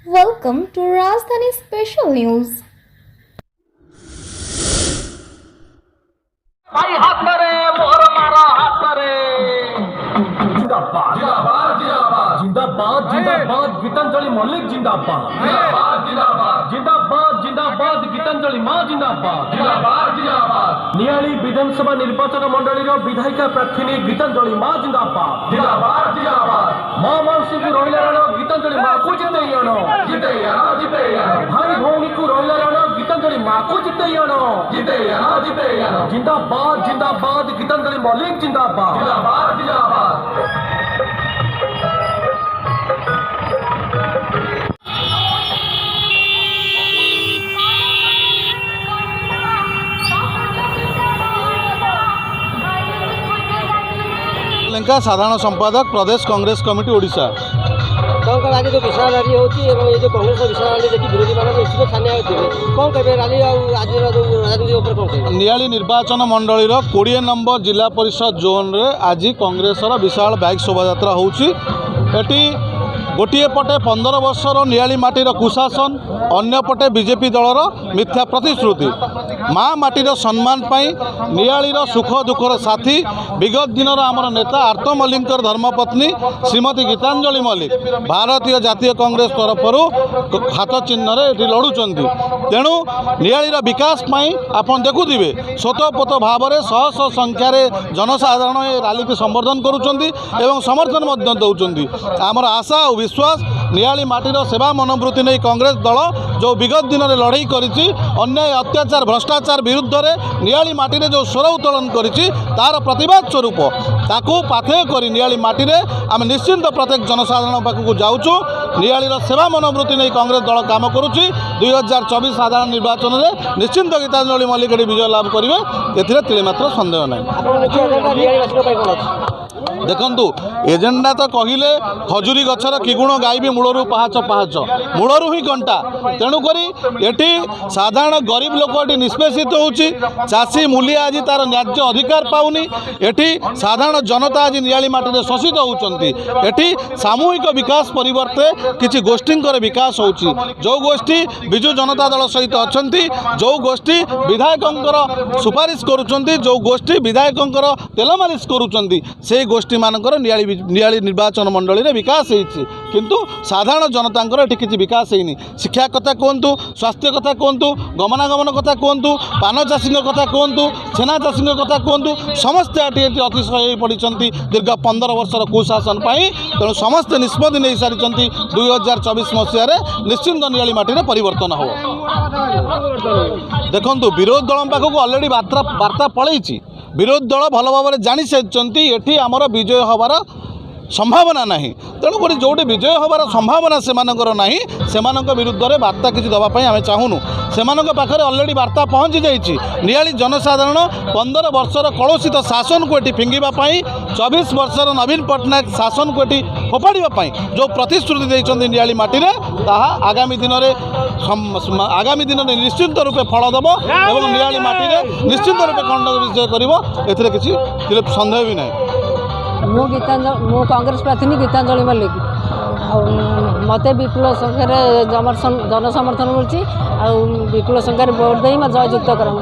Welcome to Rajdhani Special News. भाई हाथ करे मोहर मारा हाथ करे जिंदाबाद जिंदाबाद जिंदाबाद जिंदाबाद जिंदाबाद गीतांजलि मल्लिक जिंदाबाद जिंदाबाद जिंदाबाद जिंदाबाद जिंदाबाद गीतांजलि मां जिंदाबाद जिंदाबाद जिंदाबाद नियाली विधानसभा निर्वाचन मंडली विधायिका प्रार्थी गीतांजलि मां जिंदाबाद जिंदाबाद जिंदाबाद मां मानसी को रहिला रण गीतांजलि मां को जितेई आनो भाई भौणी को रहिला रण गीतांजलि मां को जितेई आनो जिंदाबाद जिंदाबाद गीतांजलि मल्लिक जिंदाबाद जिंदाबाद जिंदाबाद लेंका साधारण संपादक प्रदेश कांग्रेस कमिटी ओडिशा। कौन आज जो विशाल रैली होती है ये जो कांग्रेस विशाल रैली देखिए विरोधी मान निश्चित छानिया होते कौन कहे रैली आज राजनीति ऊपर कौन कहे नियाली निर्वाचन मंडलीर 20 नंबर जिला परिषद जोन रे आज कांग्रेसर विशाल बाइक शोभायात्रा होउची। एटी गोटे पटे 15 वर्षर नियाली माटीर कुशासन अन्य पटे बीजेपी दलर मिथ्या प्रतिश्रुति माँ माटीर सम्मान पाई नियालीर सुख दुखर साथी विगत दिन आमर नेता आर्त मल्लिकर धर्मपत्नी श्रीमती गीतांजलि मल्लिक भारतीय जातीय कांग्रेस तरफ हाथ चिन्ह ये लड़ुंट तेणु नियालीर विकास आपन देखुवे स्वतःपोत भाव में शह शह संख्यार जनसाधारण ये रैली की संबर्धन करुँच समर्थन दौरान आमर आशा और विश्वास नियाली माटीर सेवा मनोवृत्ति नहीं कांग्रेस दल जो विगत दिन में लड़ाई करिछि अन्याय अत्याचार भ्रष्टाचार विरुद्ध रे नियाली माटी जो स्वर उत्तोलन करिछि तार प्रतिवाद स्वरूप ताकू पाथेय करी नियाली माटी आम निश्चिंत प्रत्येक जनसाधारण पाखक जाऊँ नियालीर सेवा मनोवृत्ति नहीं कांग्रेस दल काम करुछि 2024 साधारण निर्वाचन में निश्चिंत गीतांजलि मल्लिक विजय लाभ करेंगे एथिरे मात्र संदेह नहीं। देखु एजेंडा तो कहले खजुरी गछर किगुण गायबी मूलरू पहाच पहाच मूलरू ही कंटा तेणुक ये साधारण गरीब लोक ये निष्पेषित होची चाषी मूलिया आज तार न्याय्य अधिकार पाउनी एटी साधारण जनता आज नियाली माटी शोषित होती एटी सामूहिक विकास परिवर्ते किसी गोष्ठी विकास होची जो गोष्ठी विजु जनता दल सहित अच्छा जो गोष्ठी विधायक सुपारिश करुँच जो गोष्ठी विधायक तेल मालिश करुँच से गोष्ठी मानकर नियाली निर्वाचन मंडली रे विकास होती किंतु साधारण जनता ये किसी विकास होनी शिक्षा कथा कहतु स्वास्थ्य कथा कहतु गमनागमन कथा कहतु पान चाषी कथा कहतु छेना चाषी कथा कहतु समस्ते अतिशय हो पड़ी दीर्घ 15 वर्षर कुशासन तेणु समस्ते निष्पत्ति नहीं सारी 2024 मसीह निश्चिंत नियाली माटी परिवर्तन हो। देखु विरोधी दल पाखक अलरेडी वार्ता पलैछि विरोधी दल भल भाव में जानी सारी ये आमर विजय हबार संभावना नहीं तेणुक जोटी विजय हबार संभावना से विरुद्ध में वार्ता किसी दवाई आम चाहूनु से पाखे अलरेडी वार्ता पहुँची जाइए नियाली जनसाधारण 15 वर्षर कलुषित शासन को ये फिंगापी 24 वर्षर नवीन पट्टनायक शासन को ये फोपाड़ा जो प्रतिश्रुति देते नियाली माटी आगामी दिन में निश्चिंत रूपे फल दब और नियाली माटी निश्चिंत रूपे खंड विजय कर किसी सन्देह भी नहीं। मु कांग्रेस प्रार्थी गीतांजलि मल्लिक मत विपुल संख्यार जनसमर्थन मिलूँ विपुल संख्यार भोट दे जययुक्त करती।